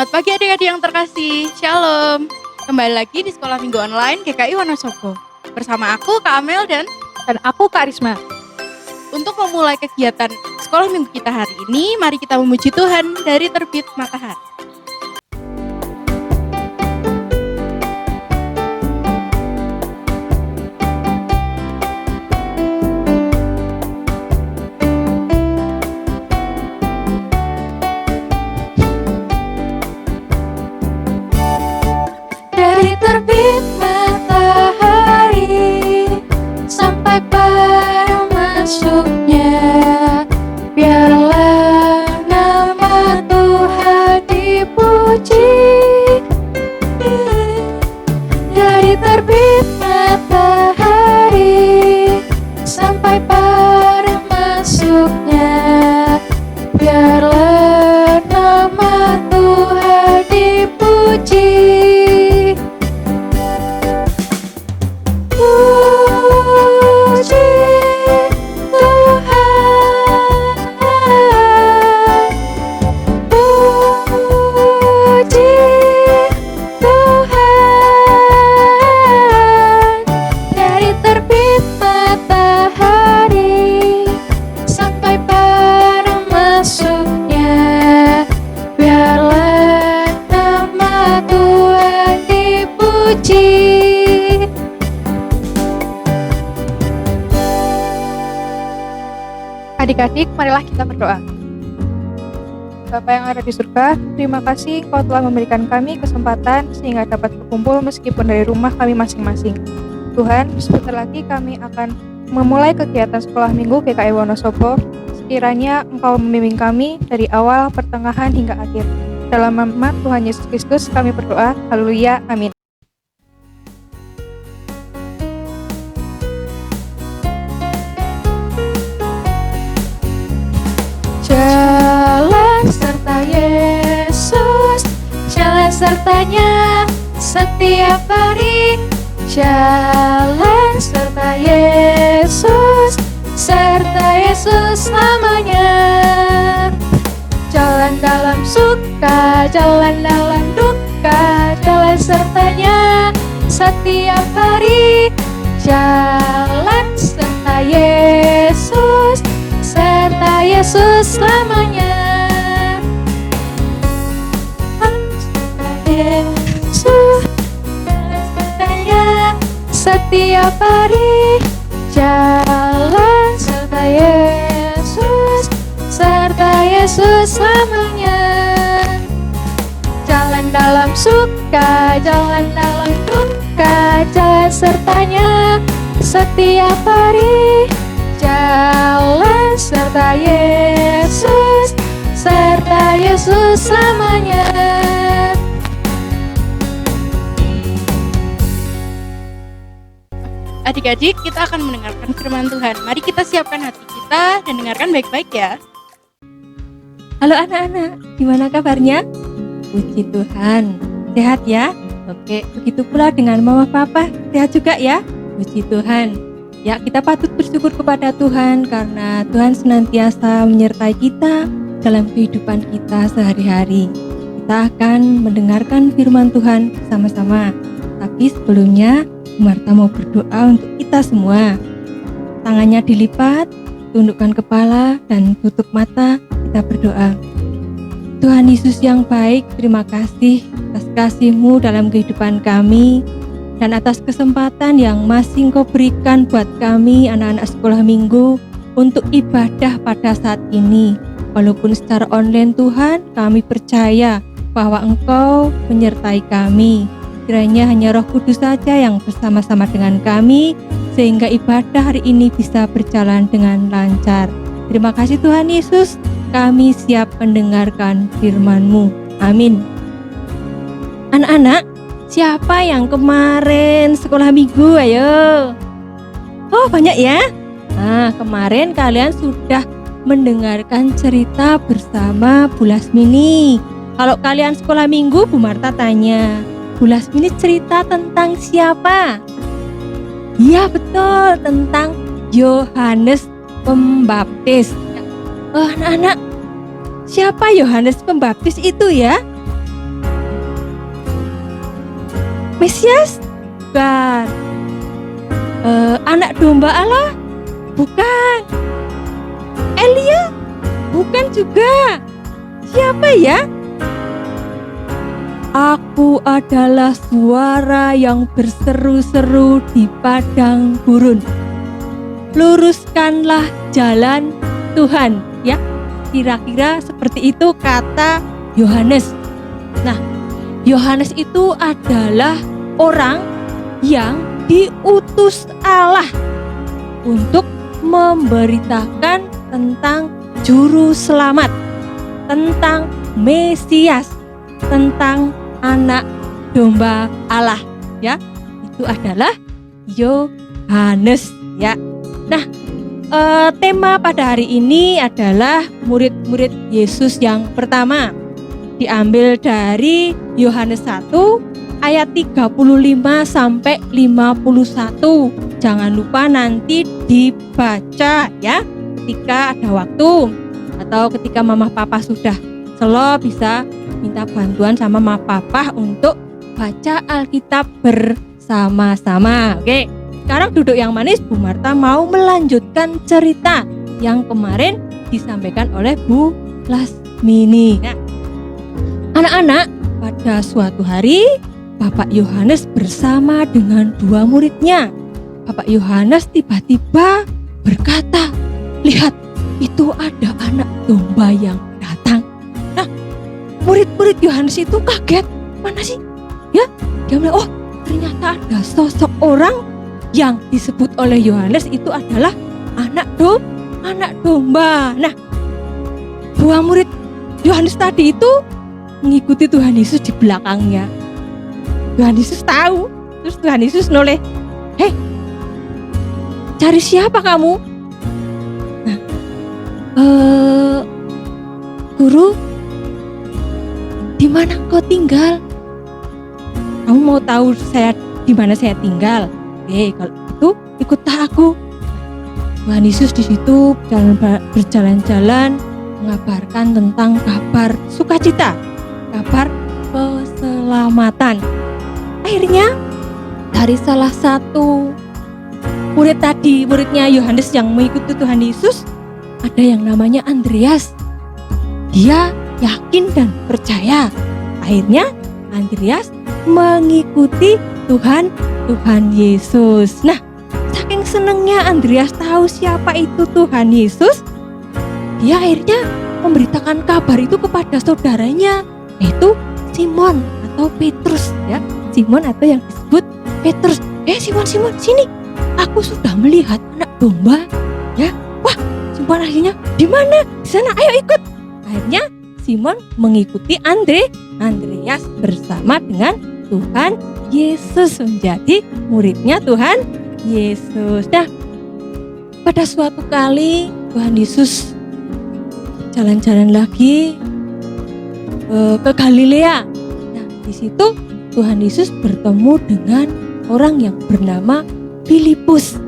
Selamat pagi adik-adik yang terkasih, Shalom. Kembali lagi di Sekolah Minggu Online GKI Wonosobo. Bersama aku, Kak Amel, dan aku Kak Risma. untuk memulai kegiatan Sekolah Minggu kita hari ini, mari kita memuji Tuhan dari terbit matahari. Dari terbit matahari sampai pada masuknya, biarlah nama Tuhan dipuji. Dari terbit matahari sampai pada masuknya, biarlah nama Tuhan dipuji. Puji Tuhan, puji Tuhan. Dari terbit matahari sampai pada masuknya, biarlah nama Tuhan dipuji. Adik-adik, marilah kita berdoa. Bapa yang ada di surga, terima kasih Kau telah memberikan kami kesempatan sehingga dapat berkumpul meskipun dari rumah kami masing-masing. Tuhan, sebentar lagi kami akan memulai kegiatan sekolah minggu GKI Wonosobo. Sekiranya Engkau membimbing kami dari awal, pertengahan hingga akhir. Dalam nama Tuhan Yesus Kristus kami berdoa. Haleluya, amin. Jalan serta Yesus, jalan sertanya setiap hari. Jalan serta Yesus, serta Yesus selamanya. Jalan dalam suka, jalan dalam duka, jalan sertanya setiap hari. Jalan serta Yesus, serta Yesus selamanya. Serta Yesus, sertanya setiap hari. Jalan serta Yesus, serta Yesus selamanya. Jalan dalam suka, jalan dalam duka, jalan sertanya setiap hari. Jalan serta Yesus, serta Yesus selamanya. Adik-adik, kita akan mendengarkan firman Tuhan. Mari kita siapkan hati kita dan dengarkan baik-baik ya. Halo anak-anak, gimana kabarnya? Puji Tuhan, sehat ya? Oke, begitu pula dengan mama papa, sehat juga ya? Puji Tuhan. Ya, kita patut bersyukur kepada Tuhan karena Tuhan senantiasa menyertai kita dalam kehidupan kita sehari-hari. Kita akan mendengarkan firman Tuhan sama-sama. Tapi sebelumnya, Marta mau berdoa untuk kita semua. Tangannya dilipat, tundukkan kepala dan tutup mata, kita berdoa. Tuhan Yesus yang baik, terima kasih atas kasih-Mu dalam kehidupan kami dan atas kesempatan yang masih Engkau berikan buat kami anak-anak sekolah minggu untuk ibadah pada saat ini. Walaupun secara online Tuhan, kami percaya bahwa Engkau menyertai kami. Kiranya hanya Roh Kudus saja yang bersama-sama dengan kami sehingga ibadah hari ini bisa berjalan dengan lancar. Terima kasih Tuhan Yesus, kami siap mendengarkan firman-Mu. Amin. Anak-anak, siapa yang kemarin sekolah minggu? Ayo. Oh, banyak ya? Nah, kemarin kalian sudah mendengarkan cerita bersama Bu Lasmini. Kalau kalian sekolah minggu, Bu Marta tanya, Bu Lasmini cerita tentang siapa? Iya betul, tentang Yohanes Pembaptis. Anak-anak, siapa Yohanes Pembaptis itu ya? Mesias? Bukan. Anak domba Allah? Bukan. Elia? Bukan juga. Siapa ya? Aku adalah suara yang berseru-seru di padang gurun. Luruskanlah jalan Tuhan, ya. Kira-kira seperti itu kata Yohanes. Nah, Yohanes itu adalah orang yang diutus Allah untuk memberitakan tentang juru selamat, tentang Mesias, tentang anak domba Allah, ya. Itu adalah Yohanes, ya. Nah, tema pada hari ini adalah murid-murid Yesus yang pertama. Diambil dari Yohanes 1 ayat 35 sampai 51. Jangan lupa nanti dibaca ya ketika ada waktu, atau ketika mama papa sudah selo bisa minta bantuan sama mama papa untuk baca Alkitab bersama-sama. Oke, sekarang duduk yang manis. Bu Marta mau melanjutkan cerita yang kemarin disampaikan oleh Bu Lasmini. Nah, anak-anak, pada suatu hari Bapak Yohanes bersama dengan dua muridnya. Bapak Yohanes tiba-tiba berkata, "Lihat, itu ada anak domba yang datang." Nah, murid-murid Yohanes itu kaget. Mana sih? Ya, dia bilang, "Oh, ternyata ada sosok orang yang disebut oleh Yohanes itu adalah anak domba." Nah, dua murid Yohanes tadi itu mengikuti Tuhan Yesus di belakangnya. Tuhan Yesus tahu, terus Tuhan Yesus noleh, "Hei, cari siapa kamu?" Nah, "Guru, di mana engkau tinggal? Kamu mau tahu saya di mana saya tinggal? Oke, kalau itu ikutlah aku." Tuhan Yesus di situ berjalan-jalan mengabarkan tentang kabar sukacita, kabar keselamatan. Akhirnya dari salah satu muridnya Yohanes yang mengikuti Tuhan Yesus, ada yang namanya Andreas. Dia yakin dan percaya. Akhirnya Andreas mengikuti Tuhan Yesus. Nah, saking senangnya Andreas tahu siapa itu Tuhan Yesus, dia akhirnya memberitakan kabar itu kepada saudaranya, yaitu Simon atau Petrus, ya. Simon atau yang disebut Petrus. Simon, sini. Aku sudah melihat anak domba, ya. Wah, Simon akhirnya, "Di mana?" "Di sana, ayo ikut." Akhirnya Simon mengikuti Andreas bersama dengan Tuhan Yesus, menjadi muridnya Tuhan Yesus. Nah, pada suatu kali Tuhan Yesus jalan-jalan lagi ke Galilea. Nah, di situ Tuhan Yesus bertemu dengan orang yang bernama Filipus.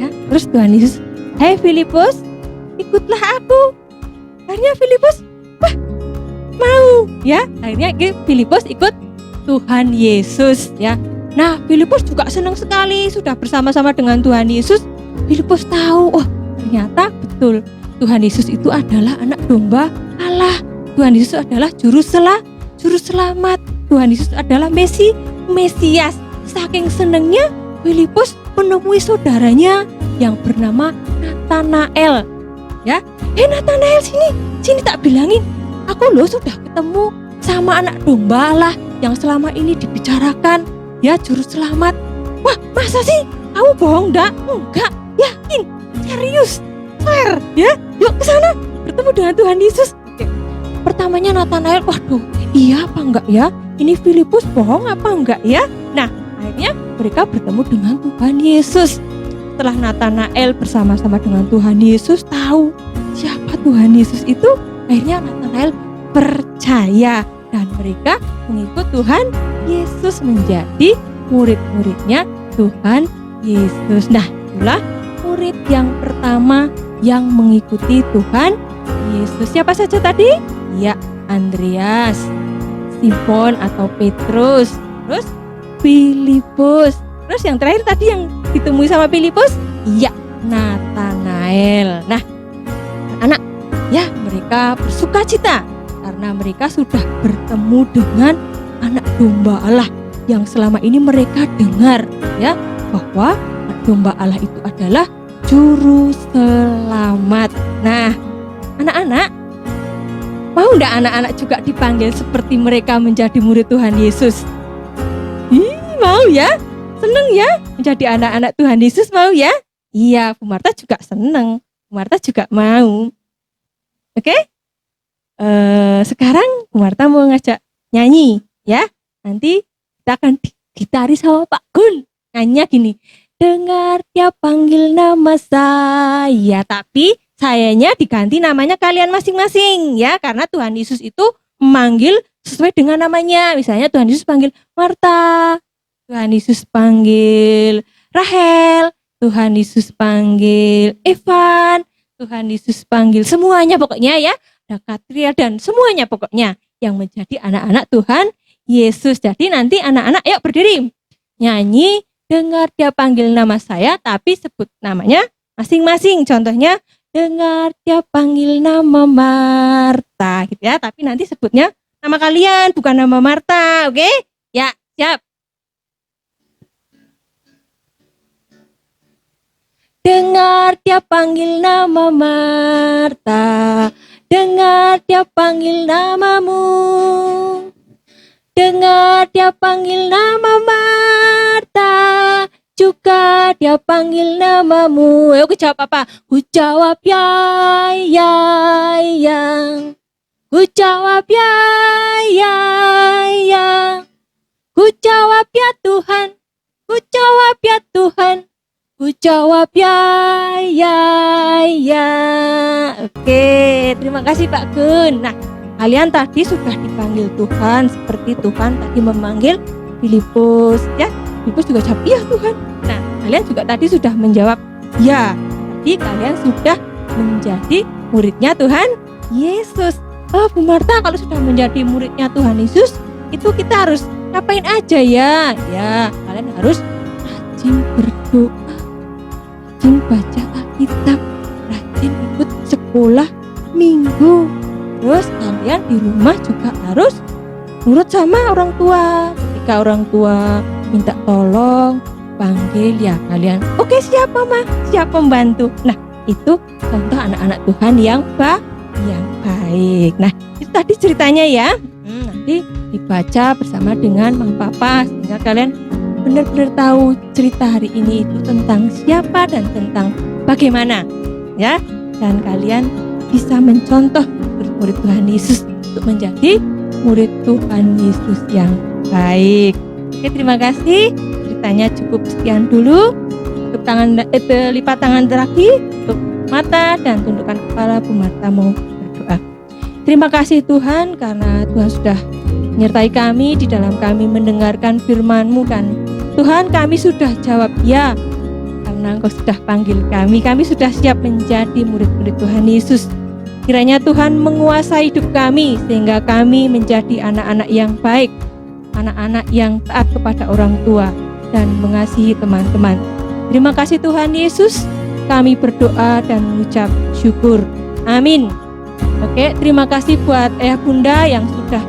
Ya, terus Tuhan Yesus, "Hai Filipus, ikutlah aku." Akhirnya Filipus, wah, mau, ya. Akhirnya Filipus ikut Tuhan Yesus, ya. Nah, Filipus juga senang sekali sudah bersama-sama dengan Tuhan Yesus. Filipus tahu, oh, ternyata betul Tuhan Yesus itu adalah anak domba Allah. Tuhan Yesus adalah juru selamat. Tuhan Yesus adalah Mesias. Saking senangnya Filipus menemui saudaranya yang bernama Natanael. Ya, Natanael, sini tak bilangin, aku loh sudah ketemu sama anak domba Allah yang selama ini dibicarakan, ya, juru selamat. Wah, masa sih? Kamu bohong dak? Enggak, yakin, serius, fair, ya. Yuk ke sana bertemu dengan Tuhan Yesus. Oke. Pertamanya Natanael, waduh, iya apa enggak ya? Ini Filipus bohong apa enggak ya? Nah, akhirnya mereka bertemu dengan Tuhan Yesus. Setelah Natanael bersama-sama dengan Tuhan Yesus tahu siapa Tuhan Yesus itu, akhirnya Natanael percaya dan mereka mengikut Tuhan Yesus menjadi murid-muridnya Tuhan Yesus. Nah, itulah murid yang pertama yang mengikuti Tuhan Yesus. Siapa saja tadi? Ya, Andreas, Simon atau Petrus, terus Filipus. Terus yang terakhir tadi yang ditemui sama Filipus, iya, Natanael. Nah, anak, ya mereka bersuka cita karena mereka sudah bertemu dengan anak domba Allah yang selama ini mereka dengar, ya, bahwa anak domba Allah itu adalah juru selamat. Nah, anak-anak, mau enggak anak-anak juga dipanggil seperti mereka menjadi murid Tuhan Yesus? Mau ya? Seneng ya menjadi anak-anak Tuhan Yesus, mau ya? Iya, Bu Marta juga seneng. Bu Marta juga mau. Oke? Sekarang Bu Marta mau ngajak nyanyi, ya. Nanti kita akan digitari sama Pak Gun. Nyanyinya gini, dengar dia panggil nama saya, tapi sayanya diganti namanya kalian masing-masing, ya. Karena Tuhan Yesus itu memanggil sesuai dengan namanya. Misalnya Tuhan Yesus panggil Marta, Tuhan Yesus panggil Rahel, Tuhan Yesus panggil Evan, Tuhan Yesus panggil semuanya pokoknya, ya. Ada Katria dan semuanya pokoknya yang menjadi anak-anak Tuhan Yesus. Jadi nanti anak-anak yuk berdiri. Nyanyi, dengar dia panggil nama saya, tapi sebut namanya masing-masing. Contohnya, dengar dia panggil nama Marta, gitu ya. Tapi nanti sebutnya nama kalian, bukan nama Marta, oke? Ya, siap. Dengar dia panggil nama Marta, dengar dia panggil namamu, dengar dia panggil nama Marta, juga dia panggil namamu. Ayo jawab apa? Ku jawab ya, ya, ya. Ku jawab ya, ya, ya. Ku jawab ya Tuhan, ku jawab ya Tuhan. Ku jawab ya, ya, ya. Oke, terima kasih Pak Gun. Nah, kalian tadi sudah dipanggil Tuhan seperti Tuhan tadi memanggil Filipus, ya. Filipus juga jawab, iya Tuhan. Nah, kalian juga tadi sudah menjawab, ya. Jadi kalian sudah menjadi muridnya Tuhan Yesus. Oh, Bu Marta, kalau sudah menjadi muridnya Tuhan Yesus, itu kita harus ngapain aja ya? Ya, kalian harus rajin berdoa, rajin baca Alkitab, rajin ikut sekolah minggu. Terus kalian di rumah juga harus nurut sama orang tua. Ketika orang tua minta tolong, panggil ya kalian. Oke, siap Mama, siap membantu. Nah, itu contoh anak-anak Tuhan yang baik. Nah, itu tadi ceritanya ya. Nanti dibaca bersama dengan Mama Papa sehingga kalian benar-benar tahu cerita hari ini itu tentang siapa dan tentang bagaimana, ya. Dan kalian bisa mencontoh murid Tuhan Yesus untuk menjadi murid Tuhan Yesus yang baik. Oke, terima kasih. Ceritanya cukup sekian dulu. Tutup tangan, lipat tangan lagi, tutup mata dan tundukkan kepala. Bu Marta mau berdoa. Terima kasih Tuhan karena Tuhan sudah menyertai kami di dalam kami mendengarkan firman-Mu kan. Tuhan, kami sudah jawab ya karena Engkau sudah panggil kami. Kami sudah siap menjadi murid-murid Tuhan Yesus. Kiranya Tuhan menguasai hidup kami sehingga kami menjadi anak-anak yang baik, anak-anak yang taat kepada orang tua dan mengasihi teman-teman. Terima kasih Tuhan Yesus. Kami berdoa dan mengucap syukur. Amin. Oke, terima kasih buat ayah bunda yang sudah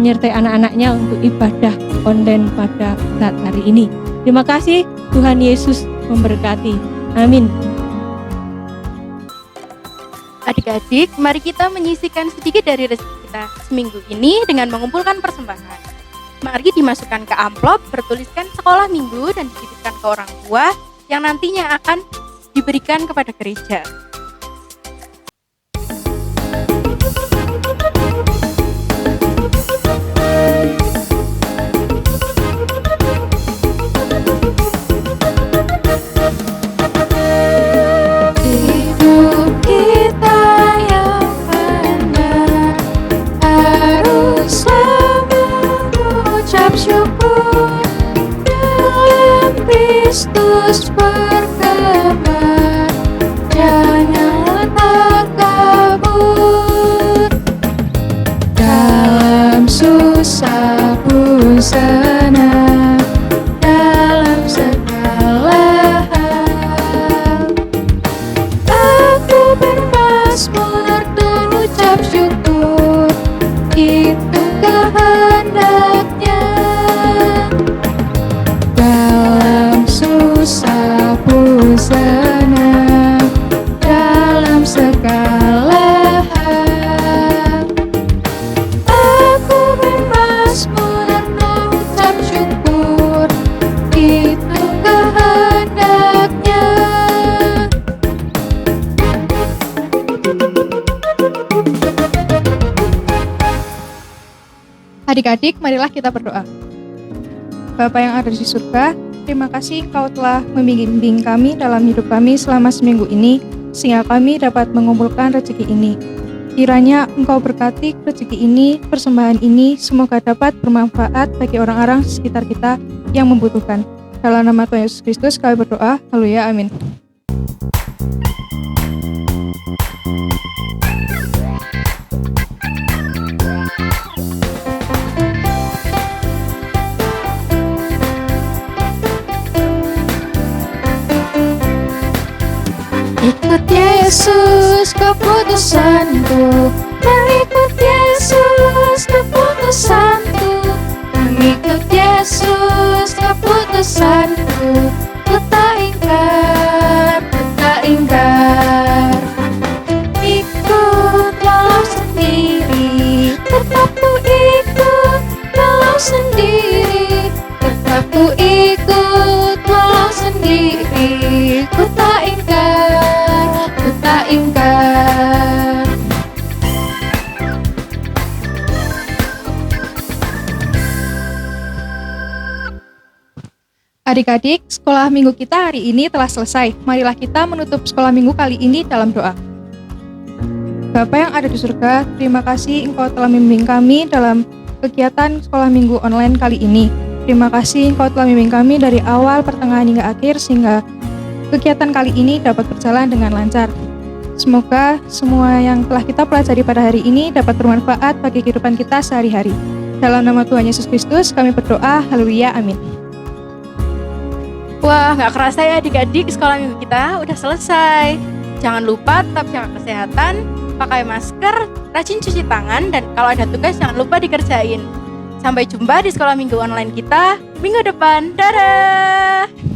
menyertai anak-anaknya untuk ibadah online pada saat hari ini. Terima kasih, Tuhan Yesus memberkati. Amin. Adik-adik, mari kita menyisihkan sedikit dari rezeki kita seminggu ini dengan mengumpulkan persembahan. Mari dimasukkan ke amplop, bertuliskan sekolah minggu dan dititipkan ke orang tua yang nantinya akan diberikan kepada gereja. Kristus berkabar, jangan takabur. Dalam susah pun senang, Adik-adik, marilah kita berdoa. Bapa yang ada di surga, terima kasih Engkau telah membimbing kami dalam hidup kami selama seminggu ini, sehingga kami dapat mengumpulkan rezeki ini. Kiranya Engkau berkati rezeki ini, persembahan ini, semoga dapat bermanfaat bagi orang-orang sekitar kita yang membutuhkan. Dalam nama Tuhan Yesus Kristus kami berdoa, haleluya, amin. Ikut Yesus keputusanku, mengikut Yesus keputusanku, mengikut Yesus keputusanku, ku tak ingkar, ikut walau sendiri, tetap ku ikut walau sendiri, tetap ku ikut walau sendiri, ku tak ingkar, ku tak ingkar. Adik-adik, sekolah minggu kita hari ini telah selesai. Marilah kita menutup sekolah minggu kali ini dalam doa. Bapa yang ada di surga, terima kasih Engkau telah membimbing kami dalam kegiatan sekolah minggu online kali ini. Terima kasih Engkau telah membimbing kami dari awal, pertengahan hingga akhir, sehingga kegiatan kali ini dapat berjalan dengan lancar. Semoga semua yang telah kita pelajari pada hari ini dapat bermanfaat bagi kehidupan kita sehari-hari. Dalam nama Tuhan Yesus Kristus kami berdoa, haleluya, amin. Wah, nggak kerasa ya adik-adik, sekolah minggu kita udah selesai. Jangan lupa tetap jaga kesehatan, pakai masker, rajin cuci tangan, dan kalau ada tugas jangan lupa dikerjain. Sampai jumpa di sekolah minggu online kita minggu depan. Dadah!